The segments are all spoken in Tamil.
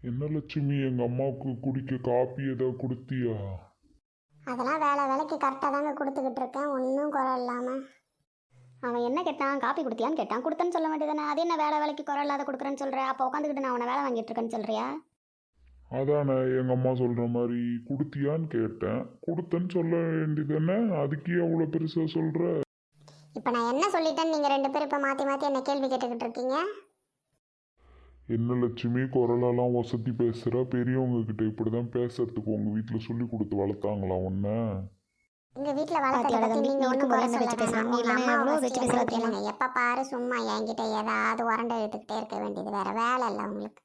என்ன லட்சுமி, எங்க அம்மாவுக்கு குடிக்க காப்பி ஏதாவது கொடுத்தியா? அதெல்லாம் வேலைக்கு கரெக்டாக தாங்க கொடுத்துக்கிட்டு இருக்கேன், ஒன்றும் குறை இல்லாமல். அவன் என்ன கேட்டான்? காப்பி கொடுத்தியான்னு கேட்டான். கொடுத்தேன்னு சொல்ல வேண்டியதானே. அது என்ன வேலைக்கு குறை இல்லாத கொடுக்குறேன்னு சொல்கிறேன்? அப்போ உட்காந்துக்கிட்டு நான் அவனை வேலை வாங்கிட்டு இருக்கேன்னு சொல்கிறியா? அதானே எங்க அம்மா சொல்ற மாதிரி கொடுத்தியான்னு கேட்டேன். கொடுத்தேன்னு சொல்ல வேண்டியதானே, அதுக்கே அவ்வளோ பெருசா சொல்ற? இப்போ நான் என்ன சொல்லிட்டேன்னு நீங்கள் ரெண்டு பேரும் இப்போ மாற்றி மாற்றி என்ன கேள்வி கேட்டுக்கிட்டு இருக்கீங்க? என்ன லட்சுமி, குரலெல்லாம் வசதி பேசுகிற? பெரியவங்க கிட்ட இப்படிதான் பேசுறதுக்கு உங்க வீட்டில் சொல்லி கொடுத்து வளர்த்தாங்களா உன்ன? எங்க வீட்டில் வளர்த்ததை நீங்க ஒன்றும் குறை சொல்லுங்க. எப்போ பாரு சும்மா என்கிட்ட ஏதாவது உரண்டை எடுத்துக்கிட்டே இருக்க வேண்டியது, வேற வேலை இல்லை உங்களுக்கு.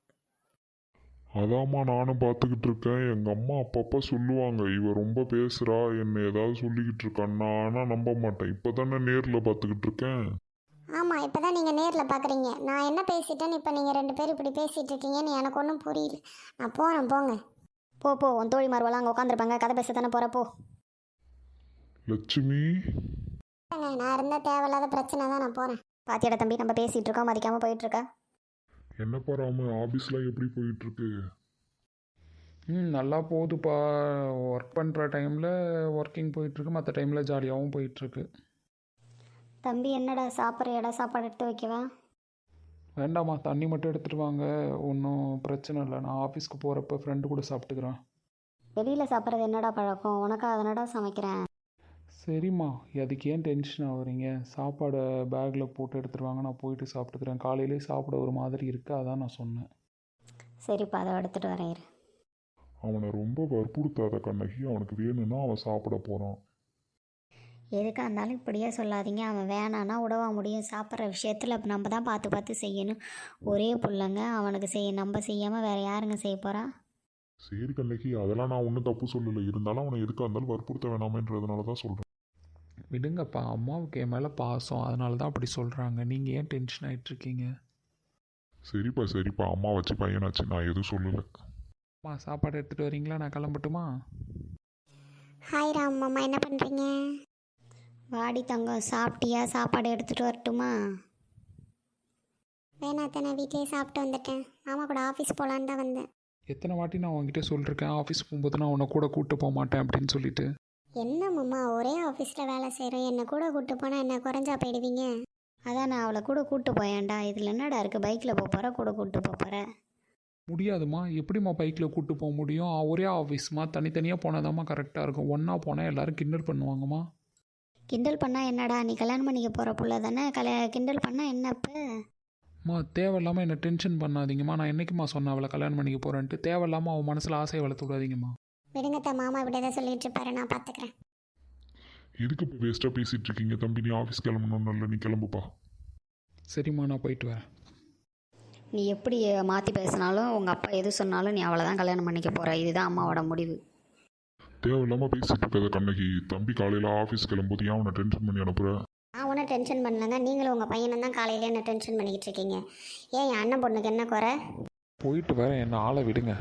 அதாம்மா நானும் பார்த்துக்கிட்டு இருக்கேன். எங்கள் அம்மா அப்பப்போ சொல்லுவாங்க, இவ ரொம்ப பேசுகிறா, என்னை ஏதாவது சொல்லிக்கிட்டு இருக்கான்னா. ஆனால் நம்ப மாட்டேன். இப்போ தானே நேரில் பார்த்துக்கிட்டு இருக்கேன். ஆமாம், இப்போ தான் நீங்கள் நேரில் பார்க்குறீங்க. நான் என்ன பேசிட்டேன்னு இப்போ நீங்கள் ரெண்டு பேரும் இப்படி பேசிகிட்டு இருக்கீங்கன்னு எனக்கு ஒன்றும் புரியல. நான் போகிறேன், போங்க. போ உன் தோழி மார்வெல்லாம் அங்கே உட்காந்துருப்பாங்க, கதை பேச தானே போகிறப்போ. லட்சுமி, நான் இருந்தால் தேவையில்லாத பிரச்சனை தான், நான் போகிறேன். பாத்தியாட தம்பி, நம்ம பேசிகிட்டு இருக்கோம், மதிக்காமல் போயிட்டுருக்கா. என்னப்பா ராமு, ஆஃபீஸ்லாம் எப்படி போயிட்டுருக்கு? நல்லா போகுதுப்பா. ஒர்க் பண்ணுற டைமில் ஒர்க்கிங் போயிட்டுருக்கு, மற்ற டைமில் ஜாலியாகவும் போயிட்டுருக்கு. தம்பி, என்னடா சாப்பிட்ற சாப்பாடு எடுத்து வைக்கவா? வேண்டாம்மா, தண்ணி மட்டும் எடுத்துகிட்டு வாங்க, ஒன்றும் பிரச்சனை இல்லை. நான் ஆஃபீஸ்க்கு போகிறப்ப ஃப்ரெண்டு கூட சாப்பிட்டுக்கிறேன். வெளியில் சாப்பிட்றது என்னடா பழக்கம் உனக்கு? அதனடா சமைக்கிறேன். சரிம்மா, அதுக்கு ஏன் டென்ஷன் ஆகுறீங்க? சாப்பாடை பேக்கில் போட்டு எடுத்துகிட்டு வாங்க, நான் போயிட்டு சாப்பிட்டுக்கிறேன். காலையிலே சாப்பிட ஒரு மாதிரி இருக்குது, அதான் நான் சொன்னேன். சரிப்பா, அதை எடுத்துகிட்டு வரேன். அவனை ரொம்ப வற்புறுத்தாத கண்ணகி, அவனுக்கு வேணும்னா அவன் சாப்பிட போகிறான். எதுக்காக இருந்தாலும் இப்படியே சொல்லாதீங்க. அவன் வேணான்னா உடவா முடியும்? சாப்பிட்ற விஷயத்தில் நம்ம தான் பார்த்து செய்யணும். ஒரே பிள்ளைங்க, அவனுக்கு நம்ம செய்யாமல் வேறு யாருங்க செய்ய போகிறா? சரி கண்ணகி, அதெல்லாம் நான் ஒன்றும் தப்பு சொல்லலை. இருந்தாலும் அவனை எதுக்காக இருந்தாலும் வற்புறுத்த வேணாமன்றதுனால தான் சொல்கிறேன். விடுங்கப்பா, அம்மாவுக்கு என் மேலே பாசம், அதனால தான் அப்படி சொல்கிறாங்க. நீங்கள் ஏன் டென்ஷன் ஆகிட்ருக்கீங்க? சரிப்பா, அம்மா வச்சு பையனாச்சு, நான் எதுவும் சொல்லலை. அம்மா, சாப்பாடு எடுத்துகிட்டு வரீங்களா? நான் கிளம்பட்டுமா? ஹாய் ராம், அம்மா என்ன பண்ணுறீங்க? வாடி தங்கம், சாப்பிட்டியா? சாப்பாடு எடுத்துகிட்டு வரட்டுமா? வேணாத்த, வீட்டிலே சாப்பிட்டு வந்துட்டேன். மாமா கூட ஆஃபீஸ் போகலான்னு தான் வந்தேன். எத்தனை வாட்டி நான் உங்ககிட்ட சொல்லியிருக்கேன், ஆஃபீஸ் போகும்போது நான் உன்னை கூட கூப்பிட்டு போக மாட்டேன் அப்படின்னு சொல்லிட்டு. என்ன மாமா, ஒரே ஆஃபீஸில் வேலை செய்கிறேன், என்னை கூட கூப்பிட்டு போனால் என்ன குறைஞ்சா போயிடுவீங்க? அதான் நான் அவளை கூட கூப்பிட்டு போயேன்டா. இதில் என்னடா இருக்குது? பைக்கில் போகிற கூட கூப்பிட்டு போகிற? முடியாதுமா, எப்படிம்மா பைக்கில் கூப்பிட்டு போக முடியும்? ஒரே ஆஃபீஸ்மா, தனித்தனியாக போனாதாம்மா கரெக்டாக இருக்கும். ஒன்றா போனால் எல்லோரும் கிண்டல் பண்ணுவாங்கம்மா. கிண்டல் பண்ணால் என்னடா? நீ கல்யாணம் பண்ணிக்க போகிற புள்ள தானே, கிண்டல் பண்ணால் என்னப்போ? அம்மா, தேவையில்லாமல் என்னை டென்ஷன் பண்ணாதீங்கம்மா. நான் என்றைக்குமா சொன்னேன் அவளை கல்யாணம் பண்ணிக்க போகிறேன்ட்டு? தேவையில்லாமல் அவன் மனசில் ஆசையை வளர்த்து விடாதீங்கம்மா. விடுங்கத்த, மாமா இப்படி தான் சொல்லிட்டு இருப்பாரு, நான் பார்த்துக்கிறேன். எதுக்கு இப்போ வேஸ்ட்டாக பேசிகிட்டு இருக்கீங்க? தம்பி, நீ ஆஃபீஸ் கிளம்பணும்னு இல்லை, நீ கிளம்புப்பா. சரிம்மா, நான் போயிட்டு வரேன். நீ எப்படி மாற்றி பேசினாலும், உங்கள் அப்பா எது சொன்னாலும் நீ அவளை தான் கல்யாணம் பண்ணிக்க போகிற. இதுதான் அம்மாவோட முடிவு. தேவையில்லாமல் பேசிகிட்டு இருக்காத கண்ணகி. தம்பி காலையில் ஆஃபீஸ் கிளம்பும்போது ஏன் அவனை டென்ஷன் பண்ணி அனுப்புகிற? நான் ஒன்றும் டென்ஷன் பண்ணலங்க. நீங்களும் உங்கள் பையனும் தான் காலையில் என்ன டென்ஷன் பண்ணிக்கிட்டு இருக்கீங்க. ஏன் என் அண்ணன் பொண்ணுக்கு என்ன குறை? போயிட்டு வரேன், என்ன ஆளை விடுங்க.